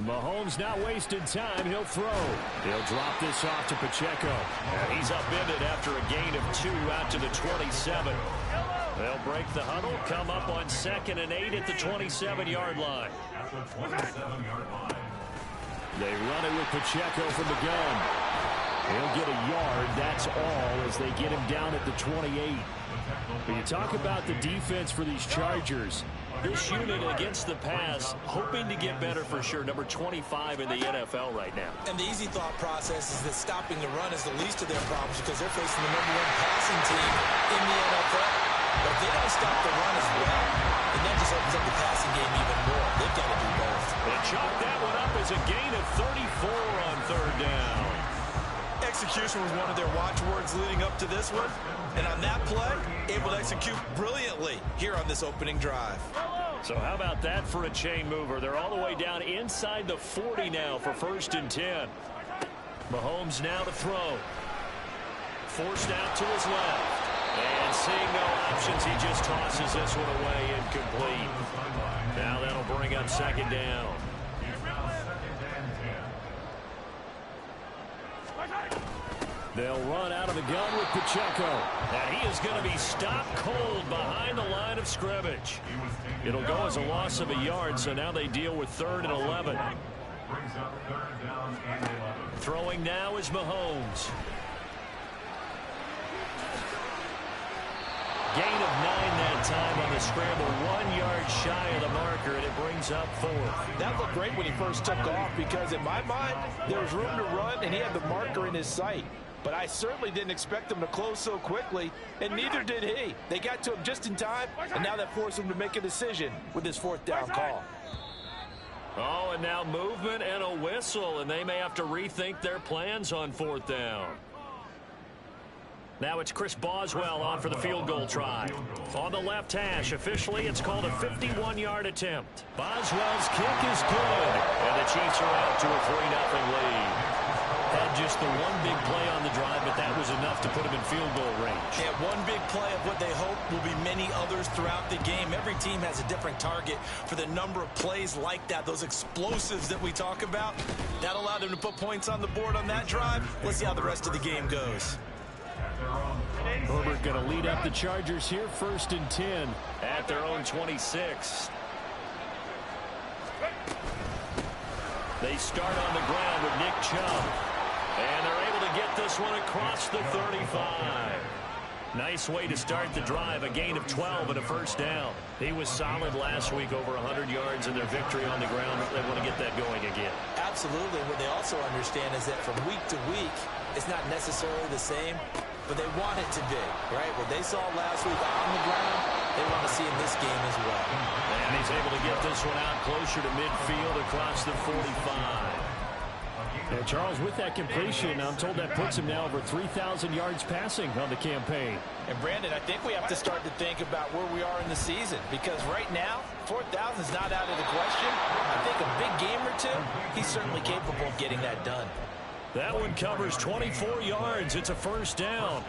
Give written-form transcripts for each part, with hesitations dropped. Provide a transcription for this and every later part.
Mahomes not wasting time. He'll throw. He'll drop this off to Pacheco. And he's upended after a gain of 2 out to the 27. They'll break the huddle, come up on 2nd and 8 at the 27-yard line. They run it with Pacheco from the gun. He'll get a yard. That's all as they get him down at the 28. When you talk about the defense for these Chargers, this unit against the pass, hoping to get better for sure. Number 25 in the NFL right now. And the easy thought process is that stopping the run is the least of their problems because they're facing the #1 passing team in the NFL. But if they don't stop the run as well, then that just opens up the passing game even more. They've got to do both. They chalk that one up as a gain of 34 on 3rd down. Execution was one of their watchwords leading up to this one. And on that play, able to execute brilliantly here on this opening drive. So how about that for a chain mover? They're all the way down inside the 40 now for 1st and 10. Mahomes now to throw. Forced out to his left. And seeing no options, he just tosses this one away incomplete. Now that'll bring up 2nd down. They'll run out of the gun with Pacheco. And he is going to be stopped cold behind the line of scrimmage. It'll go as a loss of a yard, so now they deal with 3rd and 11. Throwing now is Mahomes. Gain of 9 that time on the scramble. 1 yard shy of the marker, and it brings up 4th. That looked great when he first took off because in my mind, there was room to run, and he had the marker in his sight. But I certainly didn't expect him to close so quickly, and neither did he. They got to him just in time, and now that forced him to make a decision with his 4th down call. Oh, and now movement and a whistle, and they may have to rethink their plans on 4th down. Now it's Chris Boswell on for the field goal try. On the left hash, officially it's called a 51-yard attempt. Boswell's kick is good, and the Chiefs are out to a 3-0 lead. Had just the one big play on the drive, but that was enough to put him in field goal range. Yeah, one big play of what they hope will be many others throughout the game. Every team has a different target for the number of plays like that, those explosives that we talk about. That allowed them to put points on the board on that drive. Let's see how the rest of the game goes. Herbert going to lead up the Chargers here, 1st and 10 at their own 26. They start on the ground with Nick Chubb. And they're able to get this one across the 35. Nice way to start the drive, a gain of 12 and a 1st down. He was solid last week, over 100 yards in their victory on the ground. They want to get that going again. Absolutely. What they also understand is that from week to week, it's not necessarily the same, but they want it to be, right? What they saw last week on the ground, they want to see in this game as well. And he's able to get this one out closer to midfield across the 45. And Charles, with that completion, I'm told that puts him now over 3,000 yards passing on the campaign. And Brandon, I think we have to start to think about where we are in the season, because right now, 4,000 is not out of the question. I think a big game or two, he's certainly capable of getting that done. That one covers 24 yards. It's a 1st down.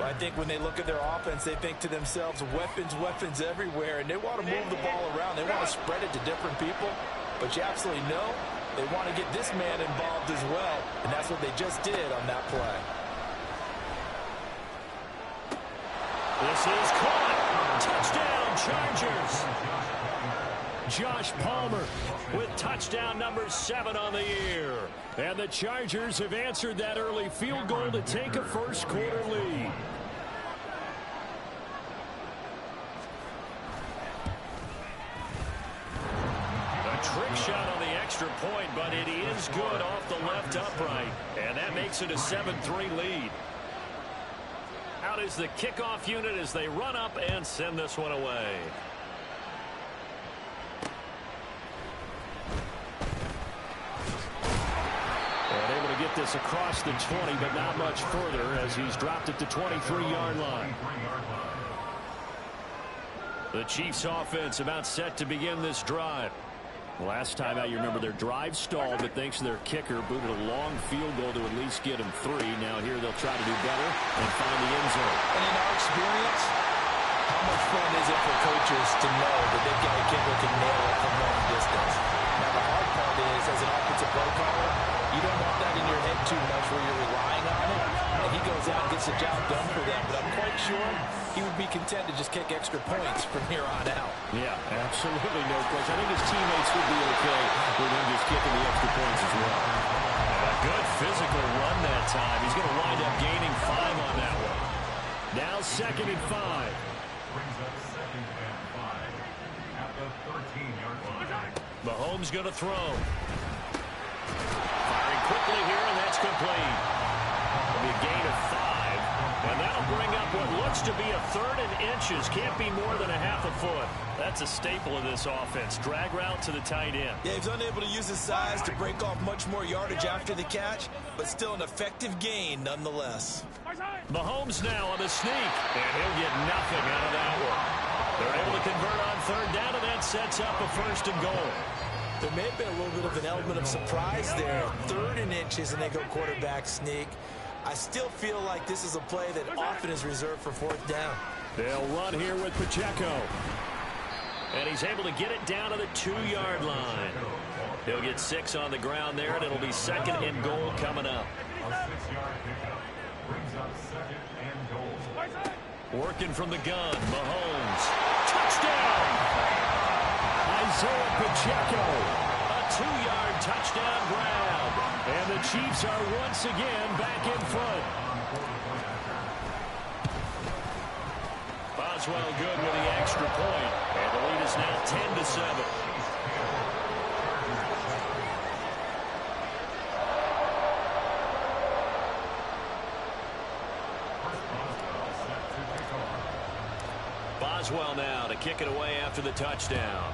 I think when they look at their offense, they think to themselves, weapons, weapons everywhere, and they want to move the ball around. They want to spread it to different people, but you absolutely know they want to get this man involved as well, and that's what they just did on that play. This is caught. Touchdown, Chargers. Josh Palmer with touchdown number 7 on the year. And the Chargers have answered that early field goal to take a 1st quarter lead. A trick shot on the extra point, but it is good off the left upright. And that makes it a 7-3 lead. Out is the kickoff unit as they run up and send this one away. And able to get this across the 20, but not much further as he's dropped at the 23-yard line. The Chiefs offense about set to begin this drive. Last time out, you remember their drive stalled, but thanks to their kicker, booted a long field goal to at least get them 3. Now here they'll try to do better and find the end zone. And in our experience, How much fun is it for coaches to know that they've got a kid who can nail it from long distance? Now, the hard part is, as an offensive play caller, you don't want that in your head too much where you're relying on it, and he goes out and gets the job done for them. But I'm quite sure he would be content to just kick extra points from here on out. Yeah, absolutely no question. I think his teammates would be okay with him just kicking the extra points as well. A good physical run that time. He's going to wind up gaining 5 on that one. Now 2nd and 5. Brings up 2nd and 5 at the 13-yard line. Mahomes going to throw. Firing quickly here, and that's complete. It'll be a gain of 5, and that'll bring up what looks to be a 3rd and inches. Can't be more than a half a foot. That's a staple of this offense. Drag route to the tight end. Yeah, he's unable to use his size to break off much more yardage after the catch, but still an effective gain nonetheless. Mahomes now on the sneak, and he'll get nothing out of that one. They're able to convert on 3rd down, and that sets up a 1st and goal. There may have been a little bit of an element of surprise there. 3rd and inches, and they go quarterback sneak. I still feel like this is a play that often is reserved for 4th down. They'll run here with Pacheco. And he's able to get it down to the 2-yard line. He'll get 6 on the ground there, and it'll be 2nd and goal coming up. A 6-yard pickup brings up 2nd and goal. Working from the gun, Mahomes. Touchdown! Isaiah Pacheco. A 2-yard touchdown grab. And the Chiefs are once again back in front. Boswell good with the extra point. And the lead is now 10-7. Boswell now to kick it away after the touchdown.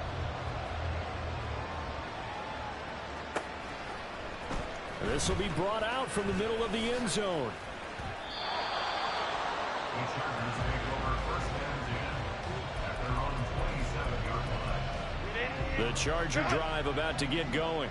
And this will be brought out from the middle of the end zone. The Chargers take over 1st and 10 at their own 27-yard line. The Charger drive about to get going.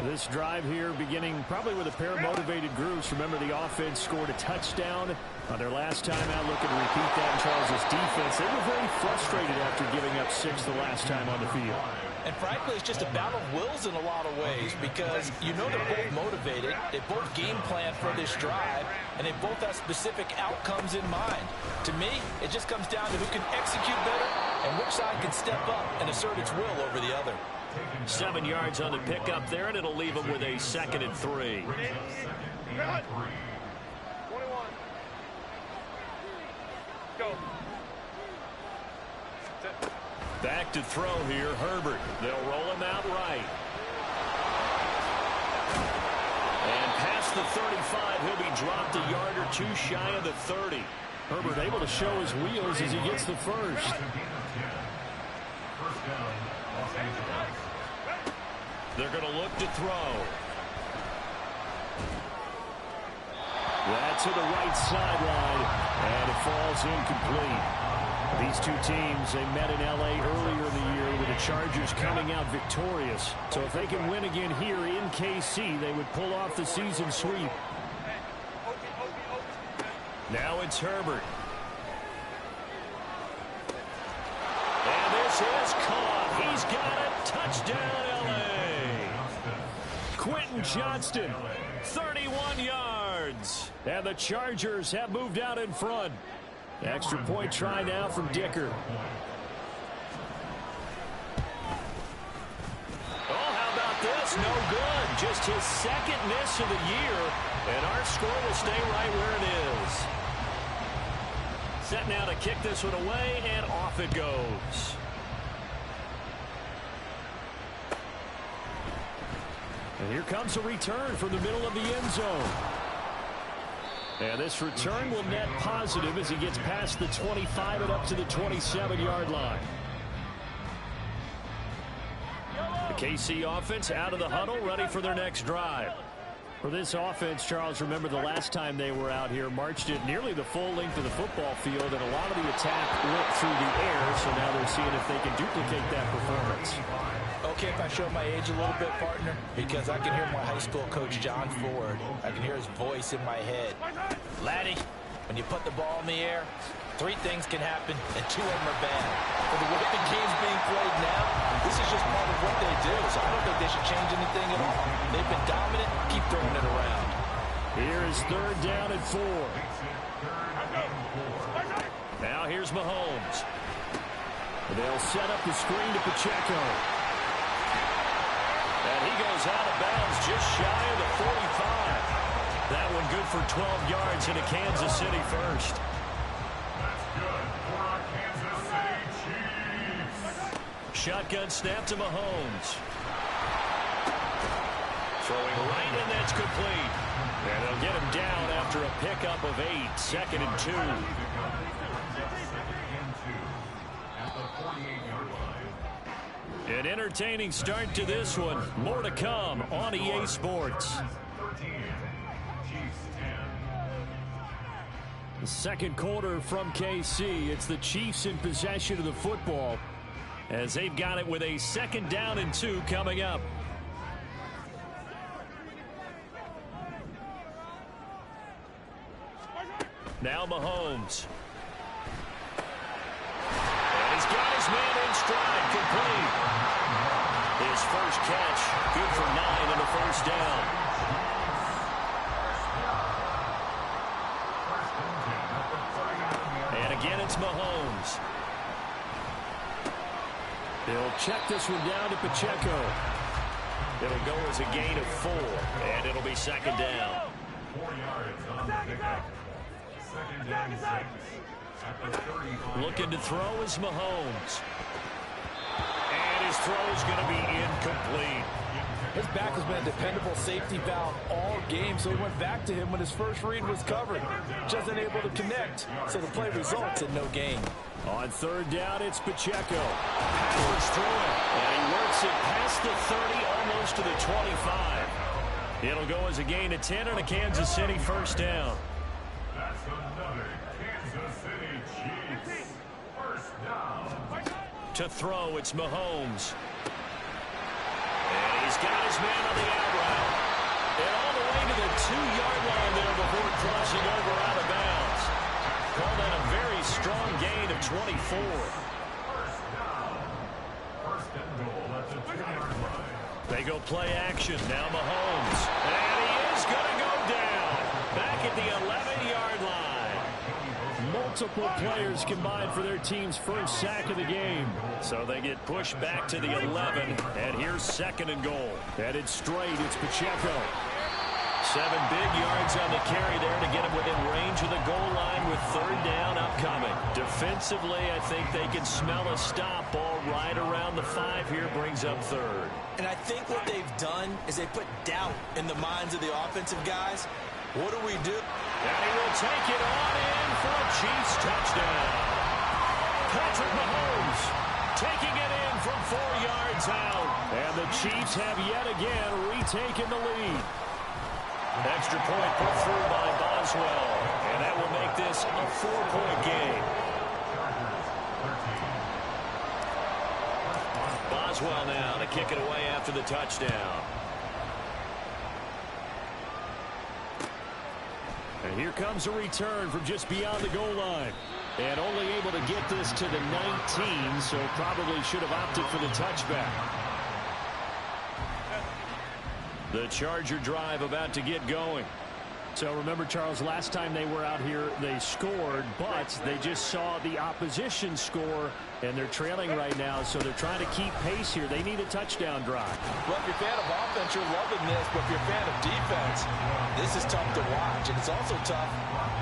This drive here beginning probably with a pair of motivated groups. Remember, the offense scored a touchdown on their last time out. Looking to repeat that in Charles' defense. They were very frustrated after giving up 6 the last time on the field. And frankly, it's just a battle of wills in a lot of ways because you know they're both motivated, they both game plan for this drive, and they both have specific outcomes in mind. To me, it just comes down to who can execute better and which side can step up and assert its will over the other. 7 yards on the pickup there, and it'll leave them with a 2nd and 3. Go. Back to throw here, Herbert. They'll roll him out right. And past the 35, he'll be dropped a yard or 2 shy of the 30. Herbert able to show his wheels as he gets the first. They're going to look to throw. That's to the right sideline, and it falls incomplete. These two teams, they met in L.A. earlier in the year with the Chargers coming out victorious. So if they can win again here in KC, they would pull off the season sweep. Now it's Herbert. And this is caught. He's got it. Touchdown, L.A. Quentin Johnston, 31 yards. And the Chargers have moved out in front. Extra point try now from Dicker. Oh, how about this? No good. Just his 2nd miss of the year. And our score will stay right where it is. Set now to kick this one away, and off it goes. And here comes a return from the middle of the end zone. And this return will net positive as he gets past the 25 and up to the 27-yard line. The KC offense out of the huddle, ready for their next drive. For this offense, Charles, remember the last time they were out here, marched it nearly the full length of the football field, and a lot of the attack went through the air, so now they're seeing if they can duplicate that performance. Okay, if I show my age a little bit, partner, because I can hear my high school coach, John Ford. I can hear his voice in my head. Laddie, when When you put the ball in the air, 3 things can happen, and 2 of them are bad. For the way the game's being played now, this is just part of what they do, so I don't think they should change anything at all. They've been dominant. Keep throwing it around. Here is 3rd down and 4. Now here's Mahomes. They'll set up the screen to Pacheco. And he goes out of bounds just shy of the 45. That one good for 12 yards and a Kansas City first. That's good for our Kansas City Chiefs. Shotgun snap to Mahomes. Throwing right, and that's complete. And they'll get him down after a pickup of 8. 2nd and 2. An entertaining start to this one. More to come on EA Sports. The 2nd quarter from KC. It's the Chiefs in possession of the football as they've got it with a 2nd down and 2 coming up. Now Mahomes. And he's got his man in stride, complete. His first catch, good for 9 and a first down. And again, it's Mahomes. He'll check this one down to Pacheco. It'll go as a gain of 4, and it'll be 2nd down. 4 yards on the pickup. 2nd down 6. At the 35. Looking to throw is Mahomes. And his throw's going to be incomplete. His back has been a dependable safety valve all game, so he went back to him when his first read was covered. Just unable to connect, so the play results in no gain. On 3rd down, it's Pacheco. Powers through it, and he works it past the 30, almost to the 25. It'll go as a gain of 10 and a Kansas City first down. That's another Kansas City Chiefs first down. To throw, it's Mahomes. And he's got his man on the out route. And all the way to the 2-yard line there before crossing over out of bounds. Call that a very strong gain of 24. First down. First and goal at the 2-yard line. They go play action. Now Mahomes. And he is going to go down. Back at the 11-yard line. Multiple players combined for their team's first sack of the game. So they get pushed back to the 11. And here's 2nd and goal. Headed straight, it's Pacheco. 7 big yards on the carry there to get him within range of the goal line with 3rd down upcoming. Defensively, I think they can smell a stop ball right around the 5 here, brings up 3rd. And I think what they've done is they put doubt in the minds of the offensive guys. What do we do? And he will take it on in for a Chiefs touchdown. Patrick Mahomes taking it in from 4 yards out. And the Chiefs have yet again retaken the lead. Extra point put through by Boswell. And that will make this a 4-point game. Boswell now to kick it away after the touchdown. And here comes a return from just beyond the goal line. And only able to get this to the 19, so probably should have opted for the touchback. The Charger drive about to get going. So remember, Charles, last time they were out here, they scored, but they just saw the opposition score, and they're trailing right now, so they're trying to keep pace here. They need a touchdown drive. Well, if you're a fan of offense, you're loving this, but if you're a fan of defense, this is tough to watch, and it's also tough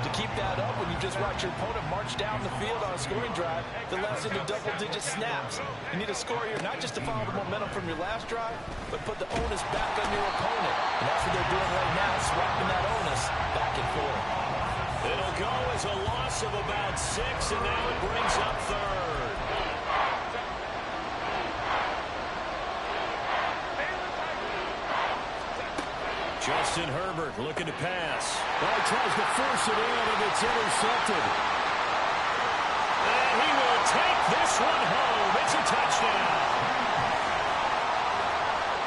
to keep that up when you just watch your opponent march down the field on a scoring drive that lasts into double-digit snaps. You need a score here, not just to follow the momentum from your last drive, but put the onus back on your opponent. And that's what they're doing right now, swapping that onus back and forth. It'll go as a loss of about 6, and now it brings up 3rd. Justin Herbert looking to pass. Well, he tries to force it in, and it's intercepted. And he will take this one home. It's a touchdown.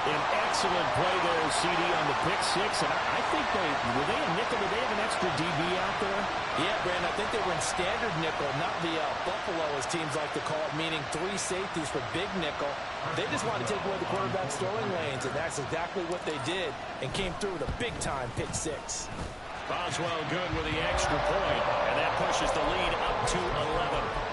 An Excellent play there, CD, on the pick six. And I think were they a nickel? Did they have an extra DB out there? Yeah, Brandon, I think they were in standard nickel, not the Buffalo, as teams like to call it, meaning 3 safeties for big nickel. They just wanted to take away the quarterback's throwing lanes, and that's exactly what they did, and came through with a big-time pick six. Boswell good with the extra point, and that pushes the lead up to 11.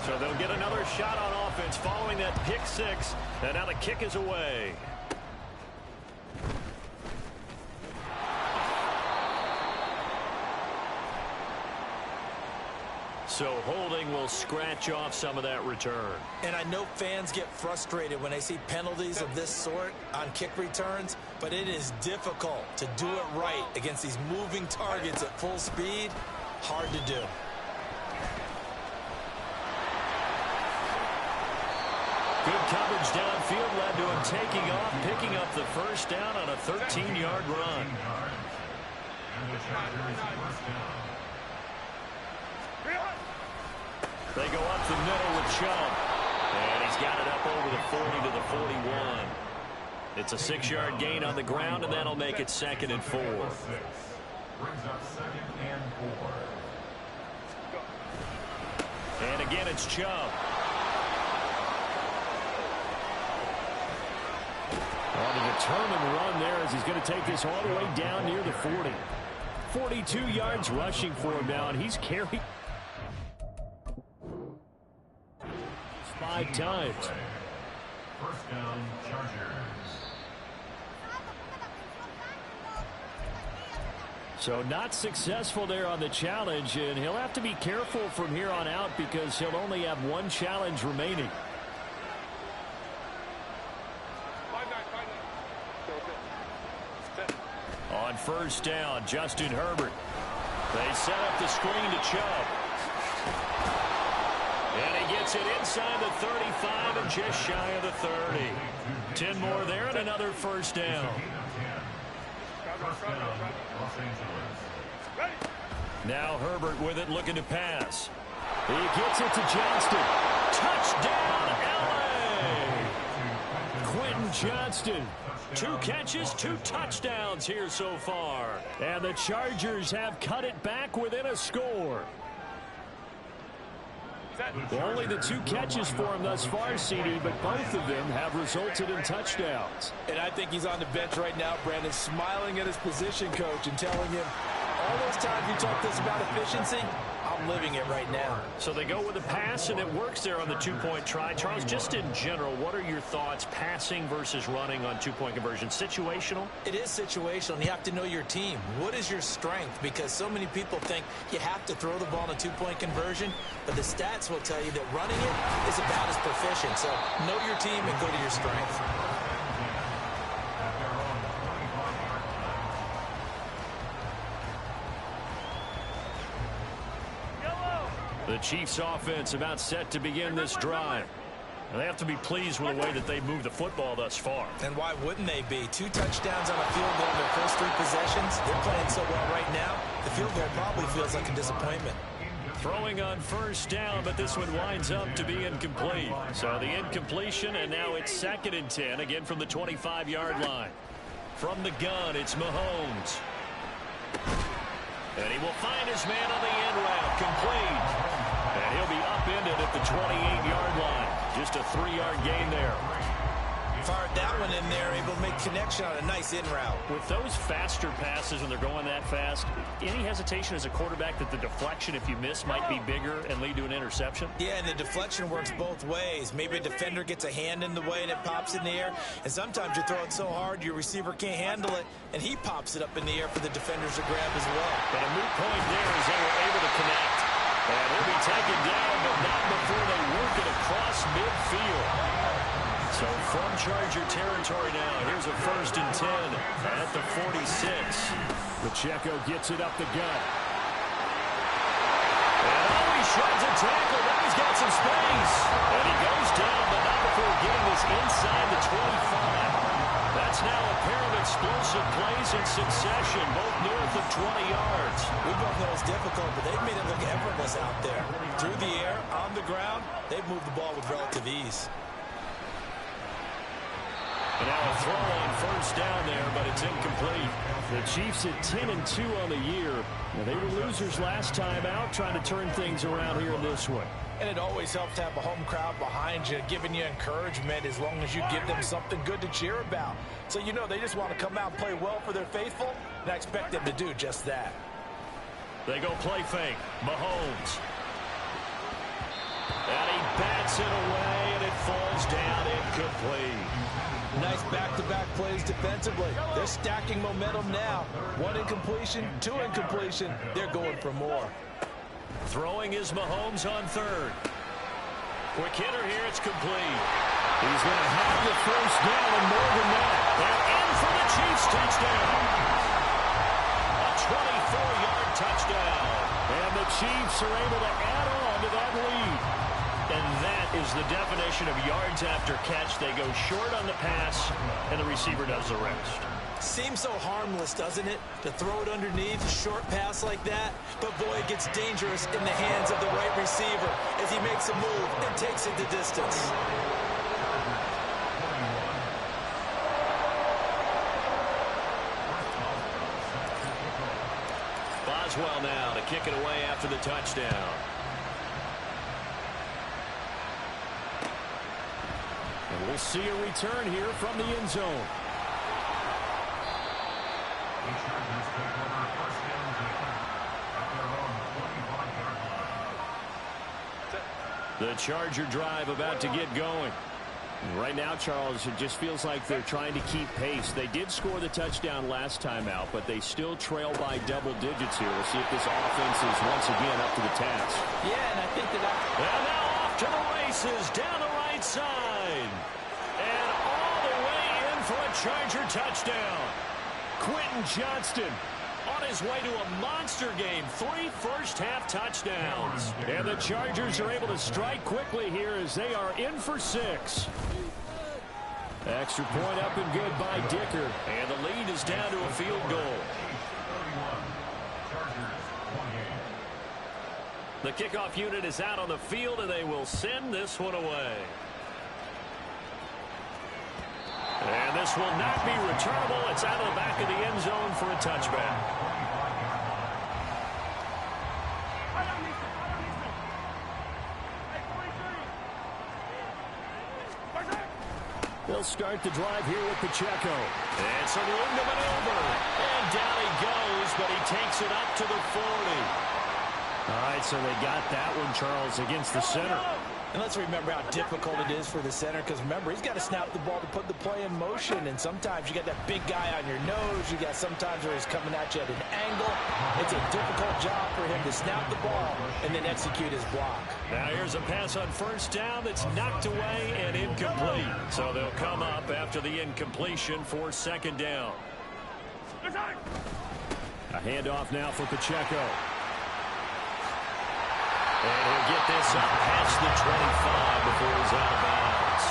So they'll get another shot on offense following that pick six, and now the kick is away. So holding will scratch off some of that return. And I know fans get frustrated when they see penalties of this sort on kick returns, but it is difficult to do it right against these moving targets at full speed. Hard to do. Good coverage downfield led to him taking off, picking up the first down on a 13-yard run. They go up the middle with Chubb. And he's got it up over the 40 to the 41. It's a 6-yard gain on the ground, and that'll make it 2nd and 4. Brings up 2nd and 4. And again, it's Chubb. On a determined run there as he's going to take this all the way down near the 40. 42 yards rushing for him now, and he's carried 5 times. First down, Chargers. So not successful there on the challenge, and he'll have to be careful from here on out because he'll only have 1 challenge remaining. On first down, Justin Herbert. They set up the screen to Chubb. And he gets it inside the 35 and just shy of the 30. 10 more there and another first down. First down, Los Angeles. Now Herbert with it, looking to pass. He gets it to Johnston. Touchdown, L.A. Quentin Johnston. 2 catches, 2 touchdowns here so far. And the Chargers have cut it back within a score. Only the 2 catches for him thus far, CD, but both of them have resulted in touchdowns. And I think he's on the bench right now, Brandon, smiling at his position coach and telling him, all those times you talked to us about efficiency, I'm living it right now. So they go with a pass, and it works there on the 2-point try. Charles, just in general, what are your thoughts passing versus running on 2-point conversion? Situational? It is situational, and you have to know your team. What is your strength? Because so many people think you have to throw the ball in a 2-point conversion, but the stats will tell you that running it is about as proficient. So know your team and go to your strength. The Chiefs offense about set to begin this drive. They have to be pleased with the way that they moved the football thus far. And why wouldn't they be? 2 touchdowns on a field goal in their first 3 possessions. They're playing so well right now, the field goal probably feels like a disappointment. Throwing on first down, but this one winds up to be incomplete. So the incompletion, and now it's 2nd and 10, again from the 25-yard line. From the gun, it's Mahomes. And he will find his man on the end route, complete. And he'll be upended at the 28-yard line. Just a 3-yard gain there. Fired that one in there, able to make connection on a nice in route. With those faster passes when they're going that fast, any hesitation as a quarterback that the deflection, if you miss, might be bigger and lead to an interception? Yeah, and the deflection works both ways. Maybe a defender gets a hand in the way and it pops in the air. And sometimes you throw it so hard your receiver can't handle it, and he pops it up in the air for the defenders to grab as well. But a moot point there as they were able to connect. And he'll be taken down, but not before they work it across midfield. So from Charger territory now, here's a 1st and 10 at the 46. Pacheco gets it up the gut. And he shreds a tackle. Now he's got some space. And he goes down, but not before getting this inside the 25. That That's now a pair of explosive plays in succession, both north of 20 yards. We both know it's difficult, but they've made it look effortless out there. Through the air, on the ground, they've moved the ball with relative ease. And now a throw on first down there, but it's incomplete. The Chiefs at 10-2 on the year. Well, they were losers last time out, trying to turn things around here in this one. And it always helps to have a home crowd behind you, giving you encouragement as long as you give them something good to cheer about. So you know they just want to come out and play well for their faithful, and I expect them to do just that. They go play fake. Mahomes. And he bats it away, and it falls down incomplete. Nice back-to-back plays defensively. They're stacking momentum now. One incompletion, two incompletion. They're going for more. Throwing is Mahomes on third. Quick hitter here. It's complete. He's going to have the first down and more than that. They're in for the Chiefs touchdown. A 24-yard touchdown. And the Chiefs are able to add on to that lead. And that is the definition of yards after catch. They go short on the pass, and the receiver does the rest. Seems so harmless, doesn't it? To throw it underneath, a short pass like that. But, boy, it gets dangerous in the hands of the right receiver as he makes a move and takes it the distance. Boswell now to kick it away after the touchdown. And we'll see a return here from the end zone. The Charger drive about to get going. Right now, Charles, it just feels like they're trying to keep pace. They did score the touchdown last time out, but they still trail by double digits here. We'll see if this offense is once again up to the task. Yeah, and I think that... And now off to the races down the right side. And all the way in for a Charger touchdown. Quentin Johnston on his way to a monster game. 3 first-half touchdowns. And the Chargers are able to strike quickly here as they are in for 6. Extra point up and good by Dicker. And the lead is down to a field goal. The kickoff unit is out on the field, and they will send this one away. And this will not be returnable. It's out of the back of the end zone for a touchback. They'll start the drive here with Pacheco. And some room to maneuver. And down he goes, but he takes it up to the 40. All right, so they got that one, Charles, against the center. And let's remember how difficult it is for the center, because remember, he's got to snap the ball to put the play in motion, and sometimes you got that big guy on your nose. You got sometimes where he's coming at you at an angle. It's a difficult job for him to snap the ball and then execute his block. Now here's a pass on first down that's knocked away and incomplete. So they'll come up after the incompletion for second down. A handoff now for Pacheco. And he'll get this up past the 25 before he's out of bounds.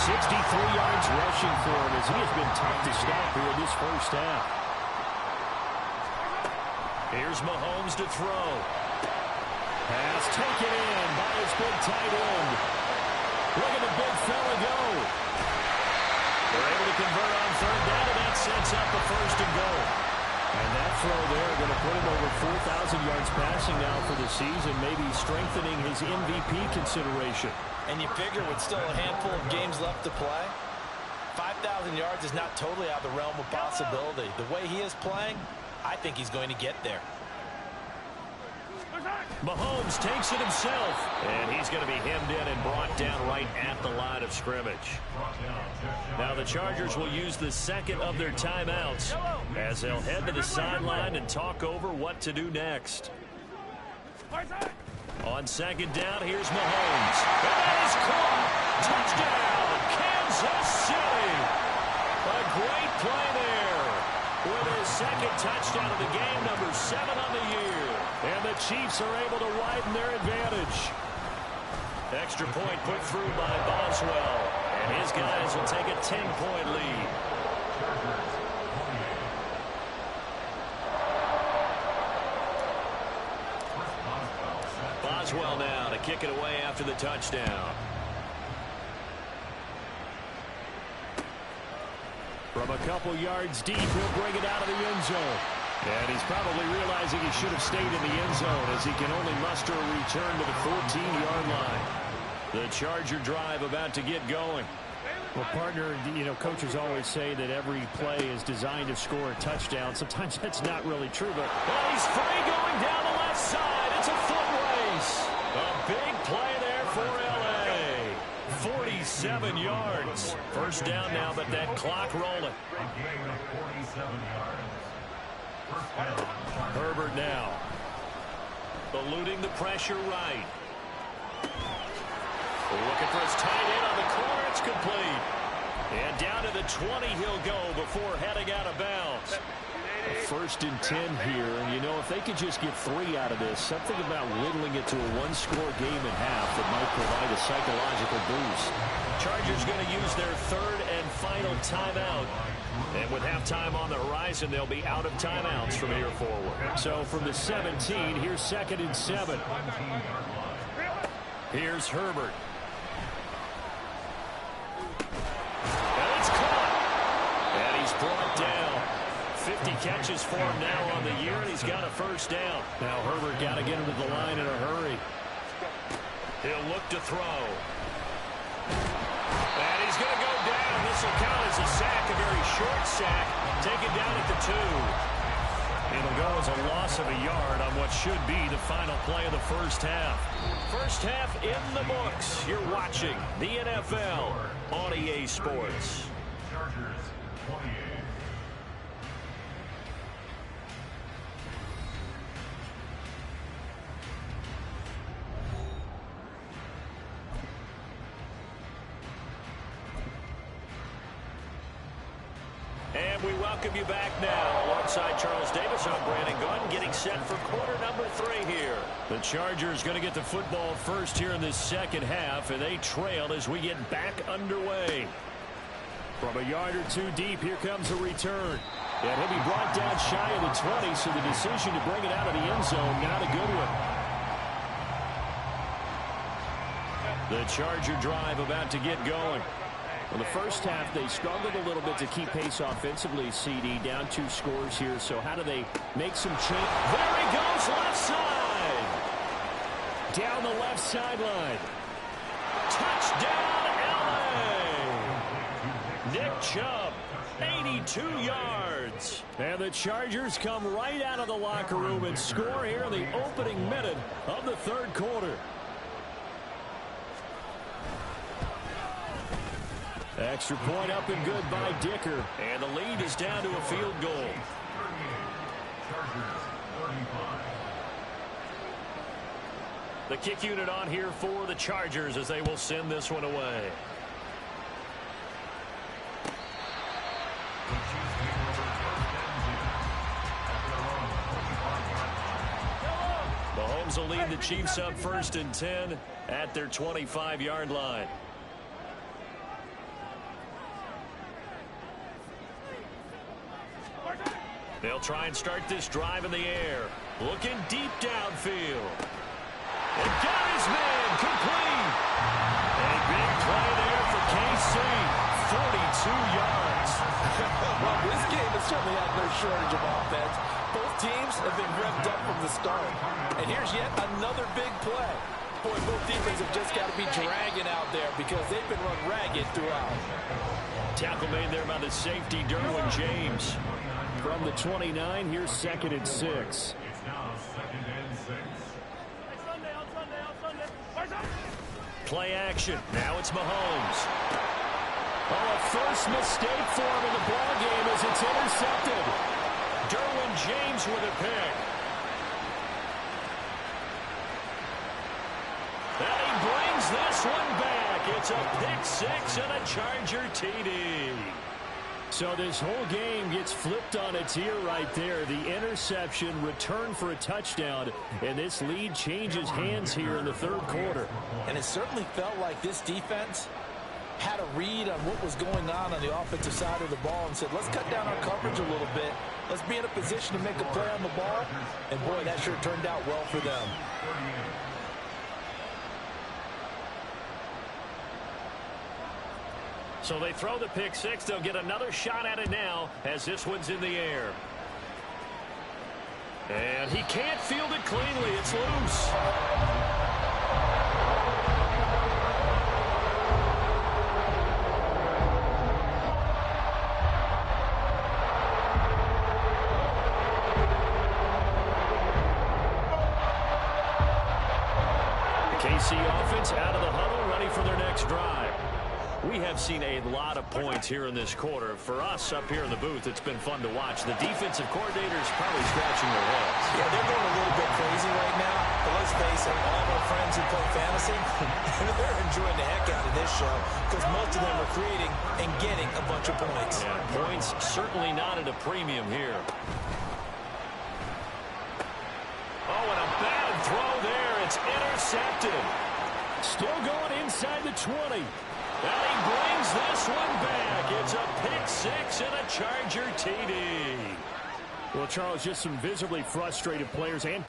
63 yards rushing for him as he has been tough to stop here this first half. Here's Mahomes to throw. Pass taken in by his big tight end. Look at the big fella go. They're able to convert on third down, and that sets up the first and goal. And that throw there going to put him over 4,000 yards passing now for the season, maybe strengthening his MVP consideration. And you figure with still a handful of games left to play, 5,000 yards is not totally out of the realm of possibility. The way he is playing, I think he's going to get there. Mahomes takes it himself, and he's going to be hemmed in and brought down right at the line of scrimmage. Now the Chargers will use the second of their timeouts as they'll head to the sideline and talk over what to do next. On second down, here's Mahomes. And that is caught. Touchdown, Kansas City. A great play there with his second touchdown of the game, number 7 on the year. And the Chiefs are able to widen their advantage. Extra point put through by Boswell. And his guys will take a 10-point lead. Boswell now to kick it away after the touchdown. From a couple yards deep, he'll bring it out of the end zone. And he's probably realizing he should have stayed in the end zone as he can only muster a return to the 14-yard line. The Charger drive about to get going. Well, partner, you know, coaches always say that every play is designed to score a touchdown. Sometimes that's not really true, but he's free going down the left side. It's a foot race. A big play there for L.A. 47 yards. First down now, but that clock rolling. Herbert now. Eluding the pressure right. Looking for his tight end on the corner. It's complete. And down to the 20 he'll go before heading out of bounds. First and 10 here, and you know, if they could just get 3 out of this, something about whittling it to a one-score game at half that might provide a psychological boost. Chargers going to use their third and final timeout. And with halftime on the horizon, they'll be out of timeouts from here forward. So from the 17, here's 2nd and 7. Here's Herbert. And it's caught. And he's brought down. 50 catches for him now on the year, and he's got a first down. Now Herbert got to get him to the line in a hurry. He'll look to throw. And he's going to go down. This will count as a sack, a very short sack, taken down at the 2. It'll go as a loss of a yard on what should be the final play of the first half. First half in the books. You're watching the NFL on EA Sports. Chargers 28. And we welcome you back now. Alongside Charles Davis, I'm Brandon Gunn, getting set for quarter number 3 here. The Chargers going to get the football first here in this second half, and they trail as we get back underway. From a yard or 2 deep, here comes a return. And he'll be brought down shy of the 20, so the decision to bring it out of the end zone, not a good one. The Charger drive about to get going. Well, the first half, they struggled a little bit to keep pace offensively, CD, down 2 scores here. So how do they make some change? There he goes, left side. Down the left sideline. Touchdown, L.A. Nick Chubb, 82 yards. And the Chargers come right out of the locker room and score here in the opening minute of the third quarter. Extra point up and good by Dicker. And the lead is down to a field goal. The kick unit on here for the Chargers as they will send this one away. Mahomes will lead the Chiefs up 1st and 10 at their 25-yard line. They'll try and start this drive in the air. Looking deep downfield. And got his man complete. A big play there for KC. 42 yards. Well, this game has certainly had no shortage of offense. Both teams have been revved up from the start. And here's yet another big play. Boy, both defenses have just got to be dragging out there because they've been run ragged throughout. Tackle made there by the safety, Derwin James. From the 29, here's 2nd and 6. It's now 2nd and 6. Play action. Now it's Mahomes. Oh, a first mistake for him in the ball game as it's intercepted. Derwin James with a pick. And he brings this one back. It's a pick 6 and a Charger TD. So this whole game gets flipped on its ear right there. The interception, return for a touchdown, and this lead changes hands here in the third quarter. And it certainly felt like this defense had a read on what was going on the offensive side of the ball and said, let's cut down our coverage a little bit. Let's be in a position to make a play on the ball. And, boy, that sure turned out well for them. So they throw the pick six. They'll get another shot at it now as this one's in the air. And he can't field it cleanly. It's loose. The KC offense out of the huddle, ready for their next drive. We have seen a lot of points here in this quarter. For us up here in the booth, it's been fun to watch. The defensive coordinators probably scratching their heads. Yeah, they're going a little bit crazy right now. But let's face it, all of our friends who play fantasy, they're enjoying the heck out of this show because most of them are creating and getting a bunch of points. Yeah, points certainly not at a premium here. Oh, and a bad throw there. It's intercepted. Still going inside the 20. And he brings this one back. It's a pick six and a Charger TD. Well, Charles, just some visibly frustrated players and